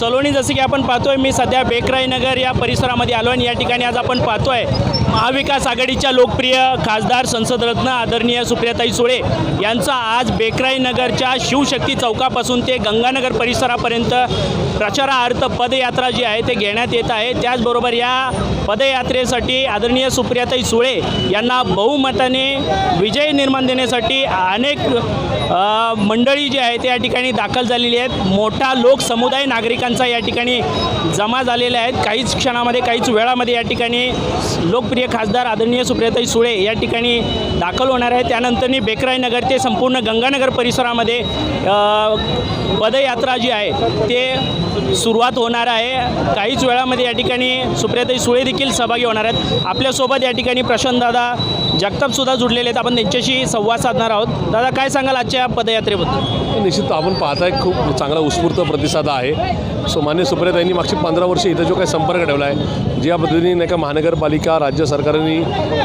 सलोनी जसं की आपण पाहतोय, मी सध्या बेकराई नगर या परिसरामध्ये आलो आणि या ठिकाणी आज आपण पाहतोय महाविकास आघाडीच्या लोकप्रिय खासदार संसदरत्न आदरणीय सुप्रियाताई सुळे यांचा आज बेकराई नगरच्या शिवशक्ती चौकापासून ते गंगानगर परिसरापर्यंत प्रचारार्थ पदयात्रा जी आहे ते घेण्यात येत आहे। त्याचबरोबर या पदयात्रेसाठी आदरणीय सुप्रियाताई सुळे यांना बहुमताने विजय निर्माण देण्यासाठी अनेक मंडळी जी आहे ते या ठिकाणी दाखल झालेली आहेत। मोठा लोकसमुदाय नागरिकांचा या ठिकाणी जमा झालेला आहे। काहीच क्षणामध्ये काहीच वेळामध्ये या ठिकाणी लोकप्रिय खासदार आदरणीय सुप्रियाताई सुळे या ठिकाणी दाखल होणार आहे। त्यानंतरनी बेकराई नगर ते संपूर्ण गंगानगर परिसरामध्ये पदयात्रा जी आहे ते सुरुवात होणार आहे। काहीच वेळामध्ये या ठिकाणी सुप्रियाताई सुळे देखील सहभागी होणार आहेत। आपल्यासोबत या ठिकाणी प्रशांतदादा जगतापसुद्धा जुडलेले आहेत, आपण त्यांच्याशी संवाद साधणार आहोत। दादा, काय सांगाल आजच्या पदयात्रेबद्दल? निश्चित आपण पाहताय खूप चांगला उत्स्फूर्त प्रतिसाद आहे। माननीय सुप्रियाताईंनी मागची 15 वर्षे इथं जो काही संपर्क ठेवला आहे, ज्या पद्धतीने नाही का महानगरपालिका राज्य सरकारने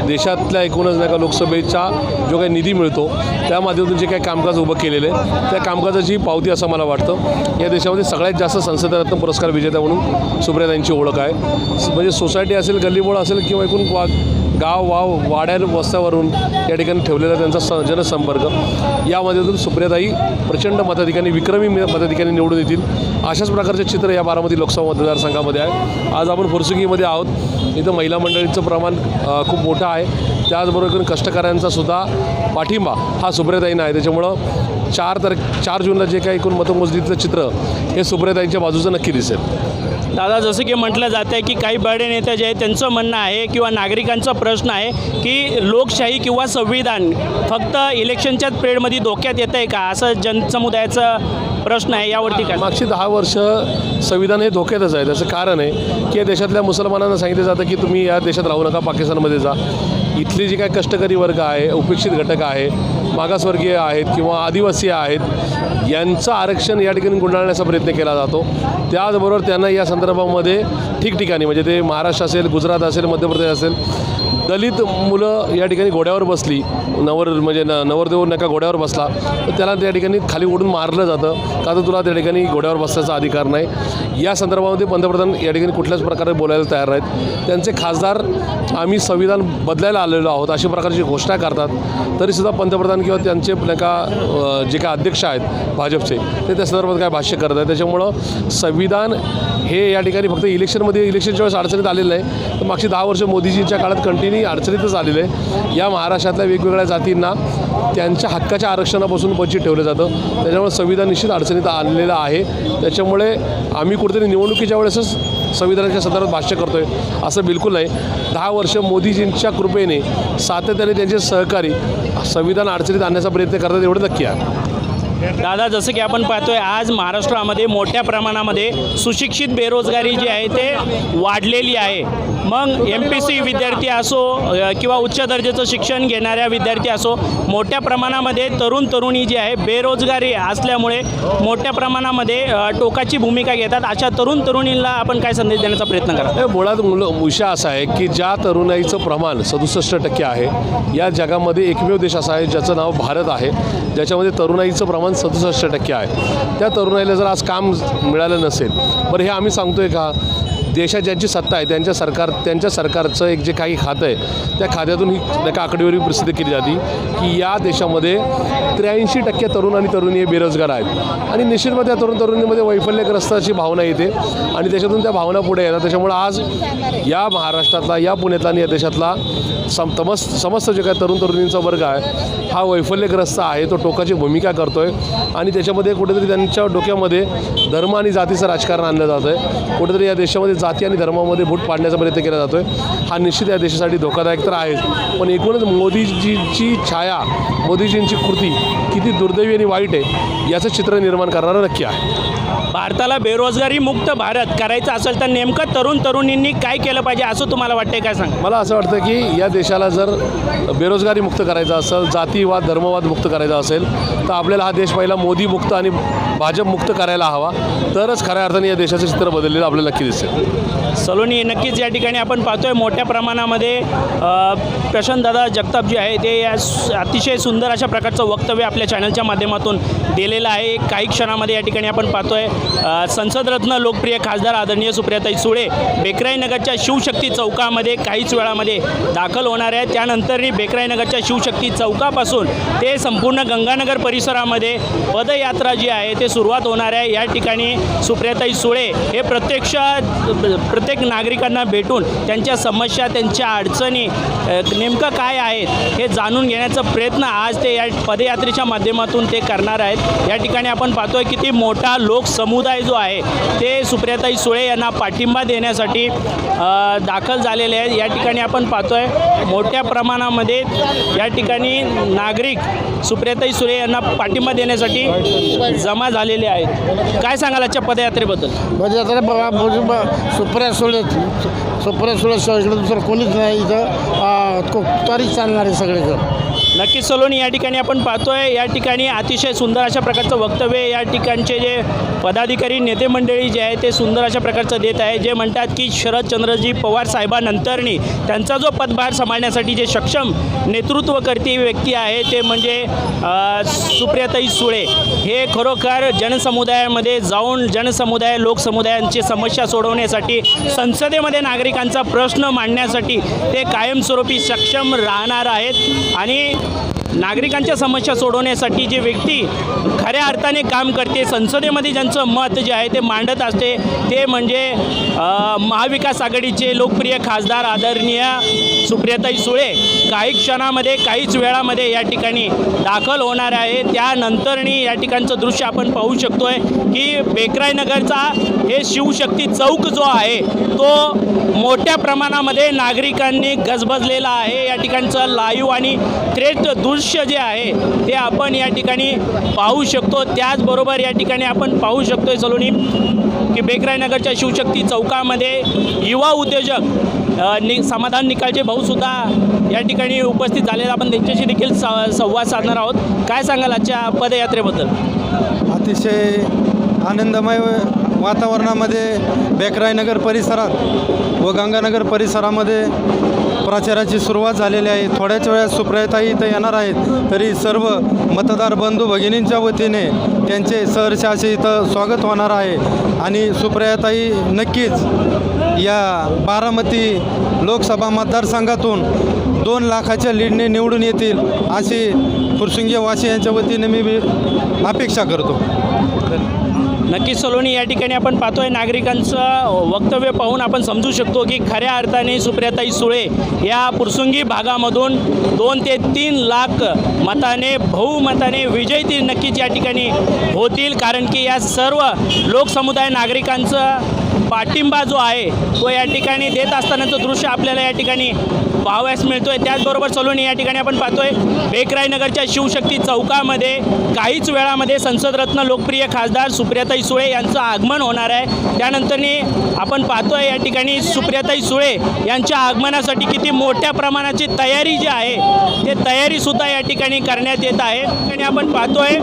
देशातल्या एकूणच नाही का लोकसभेचा जो काही निधी मिळतो त्या माध्यमातून जे काही कामकाज उभं केलेलं आहे त्या कामकाजाची पावती असं मला वाटतं। या देशामध्ये सगळ्यात जास्त संसदरत्न पुरस्कार विजेता म्हणून सुप्रियाताईंची ओळख आहे। म्हणजे सोसायटी असेल, गल्लीबोळ असेल किंवा एकूण गाव वाव वाड्या वस्त्यावरून या ठिकाणी ठेवलेला त्यांचा जनसंपर्क, या माध्यमातून सुप्रियाताई प्रचंड मताधिकांनी विक्रमी मताधिकांनी निवडून येतील अशाच प्रकारचे चित्र या बारामती लोकसभा मतदारसंघामध्ये आहे। आज आपण फुरसुंगीमध्ये आहोत। इथं महिला मंडळींचं प्रमाण खूप मोठं आहे। त्याचबरोबर एकूण कष्टकऱ्यांचा सुद्धा पाठिंबा हा सुप्रियाताईंना आहे। त्याच्यामुळं 4 जूनला जे काही एकूण मतमोजणीतलं चित्र हे सुप्रियाताईंच्या बाजूचं नक्की दिसेल। दादा, जसं की म्हटलं जातं आहे की काही बडे नेते जे आहेत त्यांचं म्हणणं आहे किंवा नागरिकांचा प्रश्न आहे की लोकशाही किंवा संविधान फक्त इलेक्शनच्याच पिरियडमध्ये धोक्यात येतं आहे का, असं जनसमुदायाचा प्रश्न आहे। यावरती काय? मागची 10 वर्ष संविधान हे धोक्यातच आहे। त्याचं कारण आहे की या देशातल्या मुसलमानांना सांगितलं जातं की तुम्ही या देशात राहू नका, पाकिस्तानमध्ये जा। इथली जी काही कष्टकरी वर्ग आहे, उपेक्षित घटक आहे, मागासवर्गीय आहेत किंवा आदिवासी आहेत, यांचं आरक्षण या ठिकाणी गुंडाळण्याचा प्रयत्न केला जातो। त्याचबरोबर त्यांना या संदर्भामध्ये ठिकठिकाणी म्हणजे ते महाराष्ट्र असेल, गुजरात असेल, मध्य प्रदेश असेल, दलित मुलं या ठिकाणी घोड्यावर बसली, नवरदेव नका घोड्यावर बसला तर त्याला त्या ठिकाणी खाली ओढून मारलं जातं का तर तुला त्या ठिकाणी घोड्यावर बसण्याचा अधिकार नाही। या संदर्भामध्ये पंतप्रधान या ठिकाणी कुठल्याच प्रकारे बोलायला तयार नाहीत। त्यांचे खासदार आम्ही संविधान बदलायला आलेलो आहोत अशा प्रकारची घोषणा करतात, तरीसुद्धा पंतप्रधान किंवा त्यांचे जे काय अध्यक्ष आहेत भाजपचे ते त्या संदर्भात काय भाष्य करत आहेत। त्याच्यामुळं संविधान हे या ठिकाणी फक्त इलेक्शनच्या वेळेस अडचणीत आलेलं नाही, तर मागची 10 वर्ष मोदीजींच्या काळात कंटिन्यू अडचणीतच आलेलं आहे। या महाराष्ट्रातल्या वेगवेगळ्या जातींना त्यांच्या हक्काच्या आरक्षणापासून वंचित ठेवलं जातं। त्याच्यामुळे संविधान निश्चित अडचणीत आणलेलं आहे। त्याच्यामुळे आम्ही कुठेतरी निवडणुकीच्या वेळेसच संविधानाच्या संदर्भात भाष्य करतो आहे असं बिलकुल नाही। 10 वर्ष मोदीजींच्या कृपेने सातत्याने त्यांचे सहकारी संविधान अडचणीत आणण्याचा प्रयत्न करतात एवढं नक्की आहे। दादा, जसं की आपण पाहतोय आज महाराष्ट्रामध्ये मोठ्या प्रमाणामध्ये सुशिक्षित बेरोजगारी जी आहे ते वाढलेली आहे। मग MPSC विद्यार्थी असो किंवा उच्च दर्जाचं शिक्षण घेणाऱ्या विद्यार्थी असो, मोठ्या प्रमाणामध्ये तरुणी जी आहे बेरोजगारी असल्यामुळे मोठ्या प्रमाणामध्ये टोकाची भूमिका घेतात। अशा तरुणींना आपण काय संदेश देण्याचा प्रयत्न करा? मुळात विषय असा आहे की ज्या तरुणाईचं प्रमाण 67% आहे, या जगामध्ये एकमेव देश असा आहे ज्याचं नाव भारत आहे, ज्याच्यामध्ये तरुणाईचं प्रमाण 67% आहे। त्या तरुणाईला जर आज काम मिळालं नसेल, बरं हे आम्ही सांगतोय का? देशात ज्यांची सत्ता आहे त्यांच्या सरकारचं एक जे काही खातं आहे त्या खात्यातून ही एका आकडेवारी प्रसिद्ध केली जाते की या देशामध्ये 83% तरुण आणि तरुणी हे बेरोजगार आहेत। आणि निश्चितपणे त्या तरुणीमध्ये वैफल्यग्रस्ताची भावना येते आणि त्याच्यातून त्या भावना पुढे येतात। त्याच्यामुळे आज या महाराष्ट्रातला, या पुण्यातला आणि या देशातला समस्त जे काही तरुणींचा वर्ग आहे हा वैफल्यग्रस्त आहे, तो टोकाची भूमिका करतो आहे आणि त्याच्यामध्ये कुठेतरी त्यांच्या डोक्यामध्ये धर्म आणि जातीचं राजकारण आणलं जातं आहे। कुठेतरी या देशामध्ये जाती आणि धर्मामध्ये फूट पाडण्याचा प्रयत्न केला जातो आहे। हा निश्चित या देशासाठी धोकादायक तर आहेच, पण एकूणच मोदीजींची छाया, मोदीजींची कृती किती दुर्दैवी आणि वाईट आहे याचं चित्र निर्माण करणारं नक्की आहे। भारताला बेरोजगारी मुक्त भारत करायचं असेल तर नेमकं तरुणींनी काय केलं पाहिजे असं तुम्हाला वाटतंय? काय सांग? मला असं वाटतं की या देशाला जर बेरोजगारी मुक्त करायचा असेल, जातीवाद धर्मवाद मुक्त करायचा असेल तर आपल्याला हा देश पहिला मोदी मुक्त आणि भाजप मुक्त करायला हवा, तरच खऱ्या अर्थाने या देशाचं चित्र बदललेलं आपल्याला नक्की दिसेल। सलोनी नक्कीच या ठिकाणी आपण पाहतोय मोठ्या प्रमाणामध्ये प्रशांतदादा जगताप जे आहे ते या अतिशय सुंदर अशा प्रकारचं वक्तव्य आपल्या चॅनलच्या माध्यमातून दिलेलं आहे. काही क्षणामध्ये या ठिकाणी आपण पाहतोय संसदरत्न लोकप्रिय खासदार आदरणीय सुप्रियाताई सुळे बेकराईनगरच्या शिवशक्ती चौकामध्ये काहीच वेळामध्ये दाखल होणार आहे. त्यानंतरही बेकराईनगरच्या शिवशक्ती चौकापासून ते संपूर्ण गंगानगर परिसरामध्ये पदयात्रा जी आहे ते सुरुवात होणार आहे. या ठिकाणी सुप्रियाताई सुळे हे प्रत्येक नागरिकांना भेटून त्यांच्या समस्या त्यांच्या अडचणी नेमकं काय आहेत हे जाणून घेण्याचा प्रयत्न आज ते या पदयात्रेच्या माध्यमातून ते करणार आहेत. या ठिकाणी आपण पाहतोय किती मोठा लोकसमुदाय जो आहे ते सुप्रियाताई सुळे यांना पाठिंबा देण्यासाठी दाखल झालेले आहेत. या ठिकाणी आपण पाहतोय मोठ्या प्रमाणामध्ये या ठिकाणी नागरिक सुप्रियाताई सुळे यांना पाठिंबा देण्यासाठी जमा झालेले आहेत. काय सांगाल आजच्या पदयात्रेबद्दल? सुप्रिया सुळे इकडे दुसरं कोणीच नाही इथं तरीच चालणार आहे सगळीकडं. नक्कीच सलोनी या ठिकाणी आपण पाहतोय या ठिकाणी अतिशय सुंदर अशा प्रकारचं वक्तव्य या ठिकाणचे जे पदाधिकारी नेते मंडळी जे आहे ते सुंदर अशा प्रकारचं देत आहे. जे म्हणतात की शरदचंद्रजी पवार साहेबांनंतरनी त्यांचा जो पदभार सांभाळण्यासाठी जे सक्षम नेतृत्व करते व्यक्ती आहे ते म्हणजे सुप्रियाताई सुळे. हे खरोखर जनसमुदायामध्ये जाऊन लोकसमुदायांची समस्या सोडवण्यासाठी संसदेमध्ये नागरिकांचा प्रश्न मांडण्यासाठी ते कायमस्वरूपी सक्षम राहणार आहेत. आणि नागरिकांच्या समस्या सोडवण्यासाठी जे व्यक्ती खऱ्या अर्थाने काम करते संसदेमध्ये ज्यांचं मत जे आहे ते मांडत असते ते म्हणजे महाविकास आघाडीचे लोकप्रिय खासदार आदरणीय सुप्रियाताई सुळे काही क्षणामध्ये काहीच वेळामध्ये या ठिकाणी दाखल होणार आहे. त्यानंतरनी या ठिकाणचं दृश्य आपण पाहू शकतोय की बेकराईनगरचा हे शिवशक्ती चौक जो आहे तो मोठ्या प्रमाणामध्ये नागरिकांनी गजबजलेला आहे. या ठिकाणचं लाईव्ह आणि थेट दृश्य जे आहे ते आपण या ठिकाणी पाहू शकतो. त्याचबरोबर या ठिकाणी आपण पाहू शकतोय सलोनी की बेकराईनगरच्या शिवशक्ती चौकामध्ये युवा उद्योजक समाधान निकाळचे भाऊसुद्धा या ठिकाणी उपस्थित झालेले. आपण त्यांच्याशी देखील संवाद साधणार आहोत. काय सांगाल आजच्या पदयात्रेबद्दल? अतिशय आनंदमय वातावरणामध्ये बेकराईनगर परिसरात व गंगानगर परिसरामध्ये प्रचाराची सुरुवात झालेली आहे. थोड्याच वेळात सुप्रियाताई इथं येणार आहेत. तरी सर्व मतदार बंधू भगिनींच्या वतीने त्यांचे सहर्ष असे इथं स्वागत होणार आहे. आणि सुप्रियाताई नक्कीच या बारामती लोकसभा मतदारसंघातून 2 लाखाच्या लीडने निवडून येतील अशी फुरसुंगी वासियांच्या वतीने मी अपेक्षा करतो. नक्कीच सलोनी या ठिकाणी आपण पाहतोय नागरिकांचं वक्तव्य पाहून आपण समजू शकतो की खऱ्या अर्थाने सुप्रियाताई सुळे या पुरसुंगी भागामधून 2 ते 3 लाख मताने बहुमताने विजयी नक्कीच या ठिकाणी होतील. कारण की या सर्व लोकसमुदाय नागरिकांचं पाठिंबा जो आहे तो या ठिकाणी देत असतानाचं दृश्य आपल्याला या ठिकाणी पाहावयास मिळतोय. त्याचबरोबर सलोनी या ठिकाणी आपण पाहतोय बेकराईनगरच्या शिवशक्ती चौकामध्ये काहीच वेळामध्ये संसदरत्न लोकप्रिय खासदार सुप्रियाताई सुळे यांचं आगमन होणार आहे. त्यानंतरनी आपण पाहतोय या ठिकाणी सुप्रियाताई सुळे यांच्या आगमनासाठी किती मोठ्या प्रमाणाची तयारी जी आहे ते तयारीसुद्धा या ठिकाणी करण्यात येत आहे. आणि आपण पाहतोय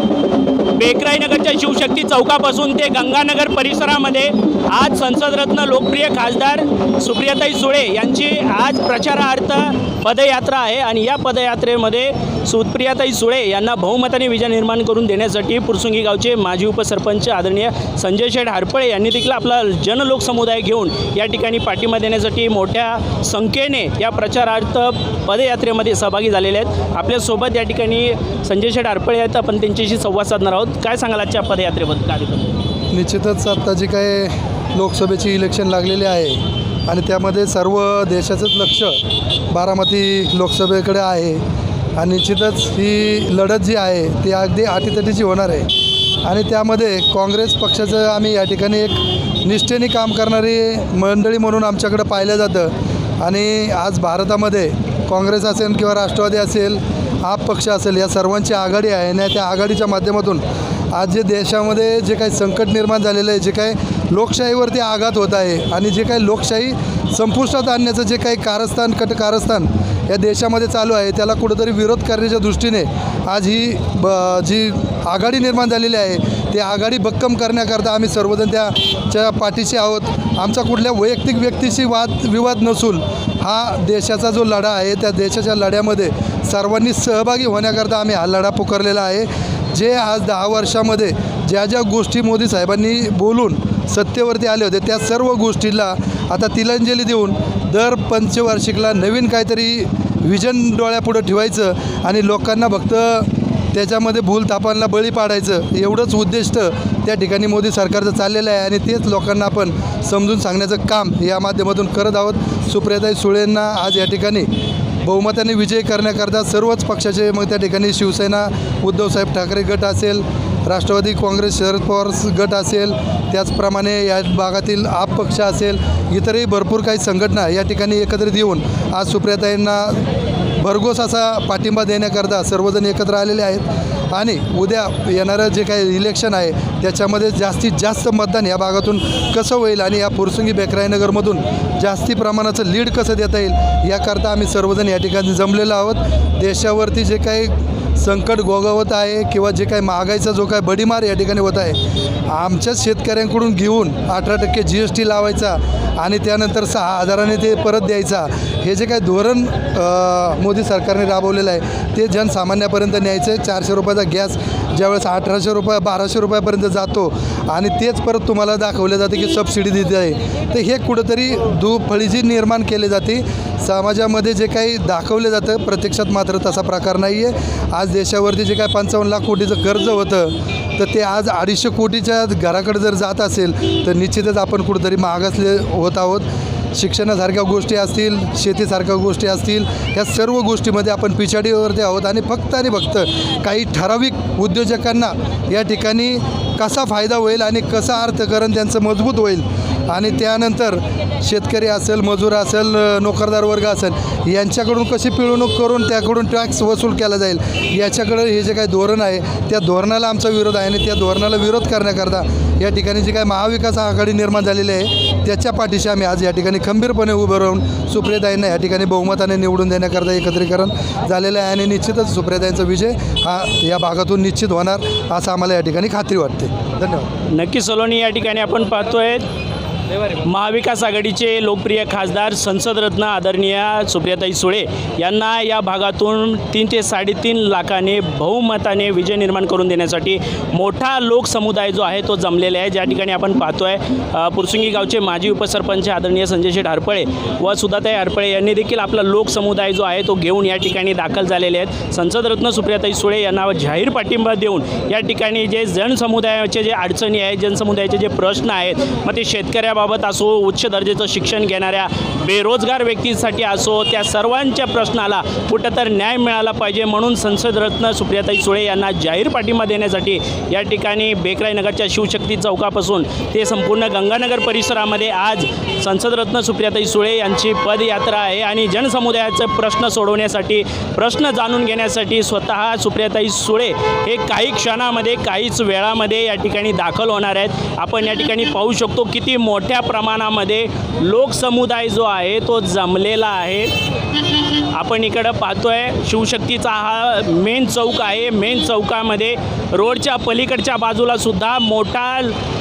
बेकराईनगरच्या शिवशक्ती चौकापासून ते गंगानगर परिसरामध्ये आज संसदरत्न लोकप्रिय खासदार सुप्रियाताई सुळे यांची आज प्रचारार्थ पदयात्रा आहे. आणि या पदयात्रेमध्ये सुप्रियाताई सुळे यांना बहुमताने विजय निर्माण करून देण्यासाठी पुरसुंगी गावचे माजी उपसरपंच आदरणीय संजय शेठ हरपळे यांनी देखील आपला जनलोकसमुदाय घेऊन या ठिकाणी पाठिंबा देण्यासाठी मोठ्या संख्येने या प्रचारार्थ पदयात्रेमध्ये सहभागी झालेले आहेत. आपल्यासोबत या ठिकाणी संजय शेठ हरपळे आहेत. आपण त्यांच्याशी संवाद साधणार आहोत. काय सांगाल आजच्या पदयात्रेबद्दल? कार्यक्रम निश्चितच आत्ता जी काय लोकसभेची इलेक्शन लागलेली आहे आणि त्यामध्ये सर्व देशाचंच लक्ष बारामती लोकसभेकडे आहे. आणि निश्चितच ही लढत जी आहे ती अगदी अटीतटीची होणार आहे. आणि त्यामध्ये काँग्रेस पक्षाचं आम्ही या ठिकाणी एक निष्ठेने काम करणारी मंडळी म्हणून आमच्याकडं पाहिलं जातं. आणि आज भारतामध्ये काँग्रेस असेल किंवा राष्ट्रवादी असेल आप पक्ष असेल या सर्वांची आघाडी आहे. आणि त्या आघाडीच्या माध्यमातून आज जे देशामध्ये जे काही संकट निर्माण झालेलं आहे, जे काही लोकशाहीवरती आघात होत आहे आणि जे काही लोकशाही संपुष्टात आणण्याचं जे काही कारस्थान या देशामध्ये चालू आहे त्याला कुठंतरी विरोध करण्याच्या दृष्टीने आज ही जी आघाडी निर्माण झालेली आहे ते आघाडी भक्कम करण्याकरता आम्ही सर्वजण त्याच्या पाठीशी आहोत. आमचा कुठल्या वैयक्तिक व्यक्तीशी विवाद नसून हा देशाचा जो लढा आहे त्या देशाच्या लढ्यामध्ये सर्वांनी सहभागी होण्याकरता आम्ही हा लढा पुकारलेला आहे. जे आज 10 वर्षामध्ये ज्या ज्या गोष्टी मोदी साहेबांनी बोलून सत्तेवरती आले होते त्या सर्व गोष्टीला आता तिलांजली देऊन दर पंचवार्षिकला नवीन काहीतरी विजन डोळ्यापुढं ठेवायचं आणि लोकांना फक्त त्याच्यामध्ये भूलथापांना बळी पाडायचं एवढंच उद्दिष्ट त्या ठिकाणी मोदी सरकारचं चाललेलं आहे आणि तेच लोकांना आपण समजून सांगण्याचं काम या माध्यमातून करत आहोत. सुप्रियाताई सुळेंना आज या ठिकाणी बहुमताने विजय करण्याकरता सर्वच पक्षाचे मग त्या ठिकाणी शिवसेना उद्धवसाहेब ठाकरे गट असेल, राष्ट्रवादी काँग्रेस शरद पवार गट असेल, त्याचप्रमाणे या भागातील आप पक्ष असेल, इतरही भरपूर काही संघटना या ठिकाणी एकत्रित येऊन आज सुप्रियाताईंना भरघोस असा पाठिंबा देण्याकरता सर्वजण एकत्र आलेले आहेत. आणि उद्या येणारं जे काही इलेक्शन आहे त्याच्यामध्ये जास्तीत जास्त मतदान या भागातून कसं होईल आणि या फुरसुंगी बेकराईनगरमधून जास्ती प्रमाणाचं लीड कसं देता येईल याकरता आम्ही सर्वजण या ठिकाणी जमलेलो आहोत. देशावरती जे काही संकट गोगावत आहे किंवा जे काही महागाईचा जो काही बडीमार या ठिकाणी होत आहे आमच्याच शेतकऱ्यांकडून घेऊन 18% GST लावायचा आणि त्यानंतर 6,000ने ते परत द्यायचा, हे जे काही धोरण मोदी सरकारने राबवलेलं आहे ते जनसामान्यापर्यंत न्यायचं आहे. 400 रुपयाचा गॅस ज्यावेळेस 1,800 रुपये 1,200 रुपयापर्यंत जातो आणि तेच परत तुम्हाला दाखवलं जाते की सबसिडी देते आहे, तर हे कुठंतरी दुफळीची निर्माण केली जाते. समाजामध्ये जे काही दाखवलं जातं प्रत्यक्षात मात्र तसा प्रकार नाही आहे. आज देशावरती जे काय 55 लाख कोटीचं कर्ज होतं तर ते आज 250 कोटीच्या घराकडे जर जात असेल तर निश्चितच आपण कुठंतरी मागासले होत आहोत. शिक्षणासारख्या गोष्टी असतील, शेतीसारख्या गोष्टी असतील, ह्या सर्व गोष्टीमध्ये आपण पिछाडीवरती आहोत आणि फक्त काही ठराविक उद्योजकांना या ठिकाणी कसा फायदा होईल आणि कसं अर्थकारण त्यांचं मजबूत होईल आणि त्यानंतर शेतकरी असेल, मजूर असेल, नोकरदार वर्ग असेल यांच्याकडून कशी पिळवणूक करून त्याकडून टॅक्स वसूल केला जाईल याच्याकडं हे जे काही धोरण आहे त्या धोरणाला आमचा विरोध आहे आणि त्या धोरणाला विरोध करण्याकरता या ठिकाणी जी काही महाविकास आघाडी निर्माण झालेली आहे त्याच्या पाठीशी आम्ही आज या ठिकाणी खंबीरपणे उभं राहून सुप्रियाताईंना या ठिकाणी बहुमताने निवडून देण्याकरता एकत्रीकरण झालेलं आहे आणि निश्चितच सुप्रियाताईंचा विजय हा या भागातून निश्चित होणार असं आम्हाला या ठिकाणी खात्री वाटते. धन्यवाद. नक्की सलोनी, या ठिकाणी आपण पाहतोय महाविकास आघाडीचे लोकप्रिय खासदार संसदरत्न आदरणीय सुप्रियाताई सुळे यांना या भागातून 3 ते 3.5 लाखाने बहुमताने विजय निर्माण करून देण्यासाठी मोठा लोकसमुदाय जो आहे तो जमलेला आहे. ज्या ठिकाणी आपण पाहतोय फुरसुंगी गावचे माजी उपसरपंच आदरणीय संजय शेठ हरपळे व सुधाताई हरपळे यांनी देखील आपला लोकसमुदाय जो आहे तो घेऊन या ठिकाणी दाखल झालेले आहेत. संसदरत्न सुप्रियाताई सुळे यांना जाहीर पाठिंबा देऊन या ठिकाणी जे जनसमुदायाचे जे अडचणी आहेत, जनसमुदायाचे जे प्रश्न आहेत, मग ते शेतकऱ्याबाबत असो, उच्च दर्जाचं शिक्षण घेणाऱ्या बेरोजगार व्यक्तींसाठी असो, त्या सर्वांच्या प्रश्नाला कुठं तर न्याय मिळाला पाहिजे म्हणून संसदरत्न सुप्रियाताई सुळे यांना जाहीर पाठिंबा देण्यासाठी या ठिकाणी बेकराईनगरच्या शिवशक्ती चौकापासून ते संपूर्ण गंगानगर परिसरामध्ये आज संसदरत्न सुप्रियाताई सुळे यांची पदयात्रा आहे आणि जनसमुदायाचे प्रश्न सोडवण्यासाठी, प्रश्न जाणून घेण्यासाठी स्वतः सुप्रियाताई सुळे हे काही क्षणामध्ये, काहीच वेळामध्ये या ठिकाणी दाखल होणार आहेत. आपण या ठिकाणी पाहू शकतो किती मोठ्या प्रमाणामध्ये लोकसमुदाय जो आहे तो जमलेला आहे. आपण इकडं पाहतोय शिवशक्तीचा हा मेन चौक आहे. मेन चौकामध्ये रोडच्या पलीकडच्या बाजूला सुद्धा मोठा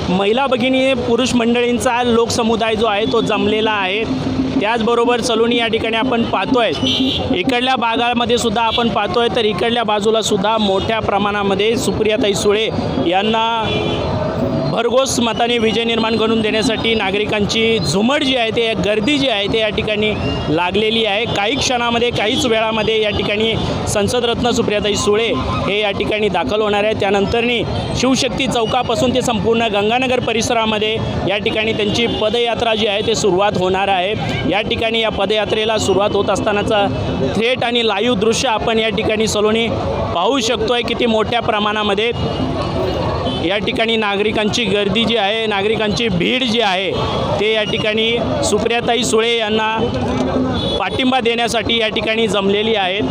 महिला भगिनी, पुरुष मंडळींचा लोकसमुदाय जो आहे तो जमलेला आहे. त्याचबरोबर सलोनी, या ठिकाणी आपण पाहतोय इकडल्या भागामध्ये सुद्धा आपण पाहतोय तर इकडल्या बाजूला सुद्धा मोठ्या प्रमाणामध्ये सुप्रियाताई सुळे यांना भरघोस मताने विजय निर्माण करून देण्यासाठी नागरिकांची झुमड जी आहे, ते गर्दी जी आहे ते या ठिकाणी लागलेली आहे. काही क्षणामध्ये, काहीच वेळामध्ये या ठिकाणी संसदरत्न सुप्रियाताई सुळे हे या ठिकाणी दाखल होणार आहे. त्यानंतरनी शिवशक्ती चौकापासून ते संपूर्ण गंगानगर परिसरामध्ये या ठिकाणी त्यांची पदयात्रा जी आहे ते सुरुवात होणार आहे. या ठिकाणी या पदयात्रेला सुरुवात होत असतानाचा थेट आणि लाईव्ह दृश्य आपण या ठिकाणी सलोनी पाहू शकतोय. किती मोठ्या प्रमाणामध्ये या ठिकाणी नागरिकांची गर्दी जी आहे, नागरिकांची भीड जी आहे ते या ठिकाणी सुप्रियाताई सुळे यांना पाठिंबा देण्यासाठी या ठिकाणी जमलेली आहेत.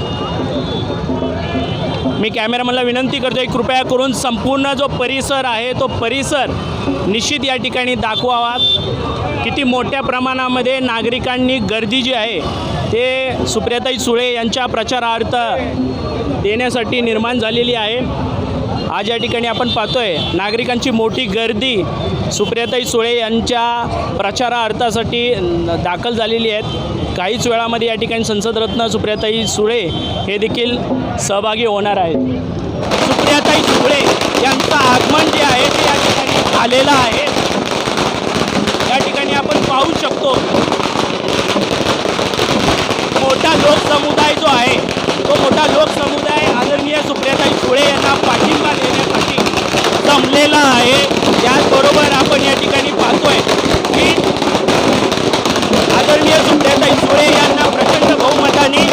मी कॅमेरामॅनला विनंती करतो आहे कृपया करून संपूर्ण जो परिसर आहे तो परिसर निश्चित या ठिकाणी दाखवावा. किती मोठ्या प्रमाणामध्ये नागरिकांनी गर्दी जी आहे ते सुप्रियाताई सुळे यांच्या प्रचारार्थ देण्यासाठी निर्माण झालेली आहे. आज या ठिकाणी आपण पाहतोय नागरिकांची मोठी गर्दी सुप्रियाताई सुळे यांच्या प्रचारार्थासाठी दाखल झालेली आहेत. काहीच वेळामध्ये या ठिकाणी संसदरत्न सुप्रियाताई सुळे हे देखील सहभागी होणार आहेत. सुप्रियाताई सुळे यांचं आगमन जे आहे ते या ठिकाणी झालेलं आहे. या ठिकाणी आपण पाहू शकतो मोठा लोकसमुदाय जो आहे तो मोठा लोकसमुदाय आदरणीय सुप्रियाताई सुळे यांना पाठिंबा देण्यासाठी जमलेला आहे. त्याचबरोबर आपण या ठिकाणी पाहतोय की आदरणीय सुप्रियाताई सुळे यांना प्रचंड बहुमताने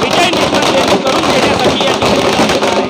विजय निर्माण करून देण्यासाठी या ठिकाणी जमलेला आहे.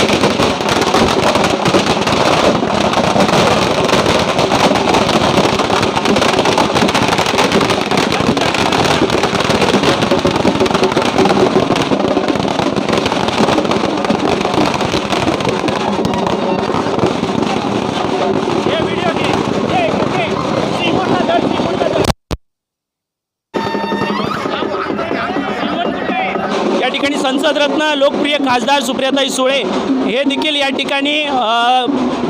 या ठिकाणी संसदरत्न लोकप्रिय खासदार सुप्रियाताई सुळे हे देखील या ठिकाणी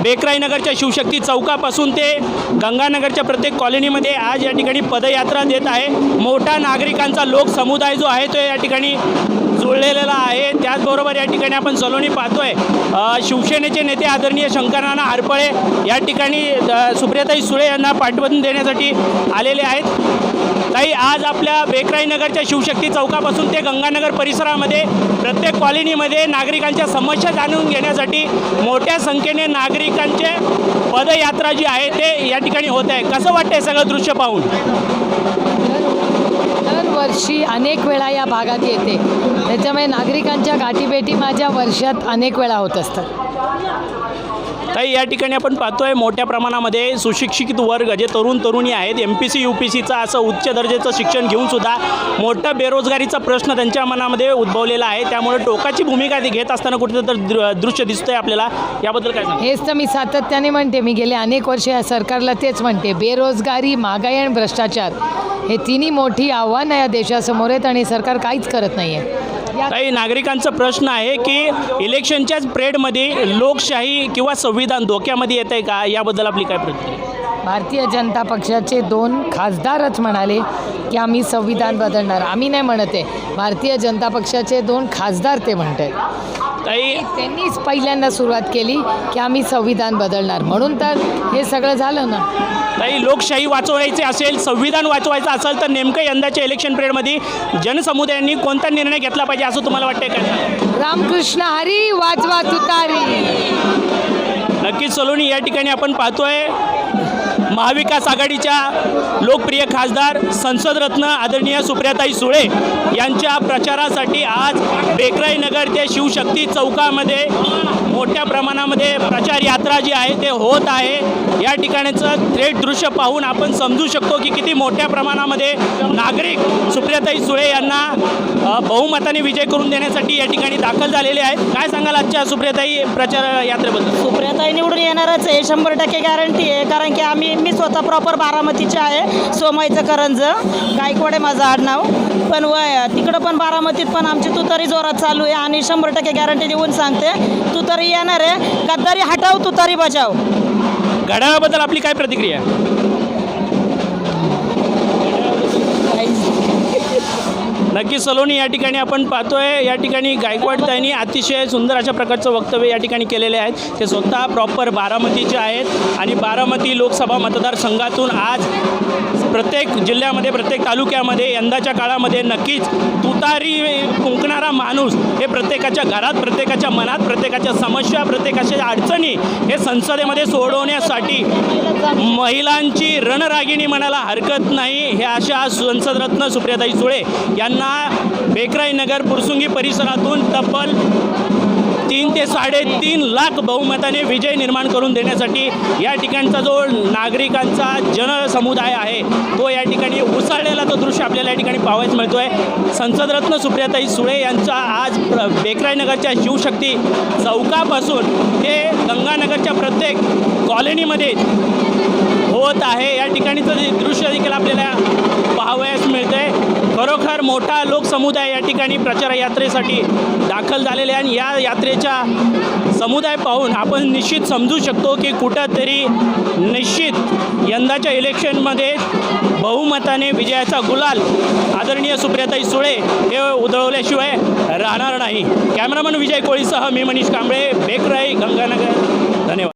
बेकराईनगरच्या शिवशक्ती चौकापासून ते गंगानगरच्या प्रत्येक कॉलनीमध्ये आज या ठिकाणी पदयात्रा देत आहे. मोठा नागरिकांचा लोकसमुदाय जो आहे तो या ठिकाणी जुळलेला आहे. त्याचबरोबर या ठिकाणी आपण सलोनी पाहतोय शिवसेनेचे नेते आदरणीय शंकरनाना हरपळे या ठिकाणी सुप्रियाताई सुळे यांना पाठवून देण्यासाठी आलेले आहेत. ताई, आज आपल्या बेकराईनगरच्या शिवशक्ती चौकापासून ते गंगानगर परिसरामध्ये प्रत्येक कॉलनीमध्ये नागरिकांच्या समस्या जाणून घेण्यासाठी मोठ्या संख्येने नागरिकांचे पदयात्रा जी आहे ते या ठिकाणी होत आहे. कसं वाटतंय सगळं दृश्य पाहून? दरवर्षी अनेक वेळा या भागात येते, त्याच्यामुळे नागरिकांच्या गाठीभेटी माझ्या वर्षात अनेक वेळा होत असतात. ताई, या ठिकाणी आपण पाहतोय मोठ्या प्रमाणामध्ये सुशिक्षित वर्ग जे तरुणी आहेत MPC UPCचं असं उच्च दर्जाचं शिक्षण घेऊन सुद्धा मोठा बेरोजगारीचा प्रश्न त्यांच्या मनामध्ये उद्भवलेला आहे. त्यामुळे टोकाची भूमिका घेत असताना कुठेतरी दृश्य दिसतंय आपल्याला. याबद्दल काय सांगा? हेच तर मी सातत्याने म्हणते, मी गेले अनेक वर्ष या सरकारला तेच म्हणते, बेरोजगारी, महागाई आणि भ्रष्टाचार हे तिन्ही मोठी आव्हानं या देशासमोर आहेत आणि सरकार काहीच करत नाही आहे. काही नागरिकांचा प्रश्न आहे की इलेक्शनच्याच पिरियडमध्ये लोकशाही किंवा संविधान धोक्यामध्ये येत आहे का? याबद्दल आपली काय प्रतिक्रिया? भारतीय जनता पक्षाचे 2 खासदारच म्हणाले की आम्ही संविधान बदलणार. आम्ही नाही म्हणत आहे, भारतीय जनता पक्षाचे 2 खासदार ते म्हणत आहेत. ताई, त्यांनीच पहिल्यांदा सुरुवात केली की आम्ही संविधान बदलणार, म्हणून तर हे सगळं झालं ना. ताई, लोकशाही वाचवायचे असेल, संविधान वाचवायचं असेल तर नेमकं यंदाच्या इलेक्शन पिरियडमध्ये जनसमुदायांनी कोणता निर्णय घेतला पाहिजे असं तुम्हाला वाटतंय का? रामकृष्ण हरी, वाजवा तुतारी. नक्कीच सलोनी, या ठिकाणी आपण पाहतोय महाविकास आघाडीच्या लोकप्रिय खासदार संसदरत्न आदरणीय सुप्रियाताई सुळे यांच्या प्रचारासाठी आज बेकराईनगर ते शिवशक्ती चौकामध्ये मोठ्या प्रमाणामध्ये प्रचार यात्रा जी आहे ते होत आहे. या ठिकाणचं थेट दृश्य पाहून आपण समजू शकतो की किती मोठ्या प्रमाणामध्ये नागरिक सुप्रियाताई सुळे यांना बहुमताने विजय करून देण्यासाठी या ठिकाणी दाखल झालेले आहेत. काय सांगाल आजच्या सुप्रियाताई प्रचार यात्रेबद्दल? सुप्रियाताई निवडून येणारच आहे, 100% गॅरंटी आहे. कारण की मी स्वतः प्रॉपर बारामतीचे आहे, सोमाईचं करंज, गायकवाड आहे माझं आडनाव. पण तिकडं पण बारामतीत पण आमची तुतारी जोरात चालू आहे आणि 100% गॅरंटी देऊन सांगते तुतारी येणार आहे. गद्दारी हटाव, तुतारी बजाव. घड्याळाबद्दल आपली काय प्रतिक्रिया? नक्की सलोनी, या ठिकाणी आपण पाहतोय या ठिकाणी गायकवाड ताईंनी अतिशय सुंदर अशा प्रकारचं वक्तव्य या ठिकाणी केलेले आहेत. ते स्वतः प्रॉपर बारामतीचे आहेत आणि बारामती लोकसभा मतदारसंघातून आज प्रत्येक जिल्ह्यामध्ये, प्रत्येक तालुक्यामध्ये यंदाच्या काळामध्ये नक्कीच तुतारी फुंकणारा माणूस हे प्रत्येकाच्या घरात, प्रत्येकाच्या मनात, प्रत्येकाच्या समस्या, प्रत्येकाच्या अडचणी हे संसदेमध्ये सोडवण्यासाठी महिलांची रणरागिणी म्हणायला हरकत नाही. हे अशा संसदरत्न सुप्रियाताई सुळे यांना बेकराईनगर पुरसुंगी परिसरातून तब्बल 3 ते 3.5 लाख बहुमताने विजय निर्माण करून देण्यासाठी या ठिकाणचा जो नागरिकांचा जनसमुदाय आहे तो या ठिकाणी उसळलेला तो दृश्य आपल्याला या ठिकाणी पाहायला मिळतो आहे. संसदरत्न सुप्रियाताई सुळे यांचा आज बेकराईनगरच्या शिवशक्ती चौकापासून ते गंगानगरच्या प्रत्येक कॉलनीमध्ये होत आहे. या ठिकाणचं जे दृश्य देखील आपल्याला पाहावयास मिळतं आहे. खरोखर मोठा लोकसमुदाय या ठिकाणी प्रचार यात्रेसाठी दाखल झालेले आहे आणि या यात्रेच्या समुदाय पाहून आपण निश्चित समजू शकतो की कुठंतरी निश्चित यंदाच्या इलेक्शनमध्ये बहुमताने विजयाचा गुलाल आदरणीय सुप्रियाताई सुळे हे उधळवल्याशिवाय राहणार नाही. कॅमेरामन विजय कोळीसह मी मनीष कांबळे, बेकराई, गंगानगर. धन्यवाद.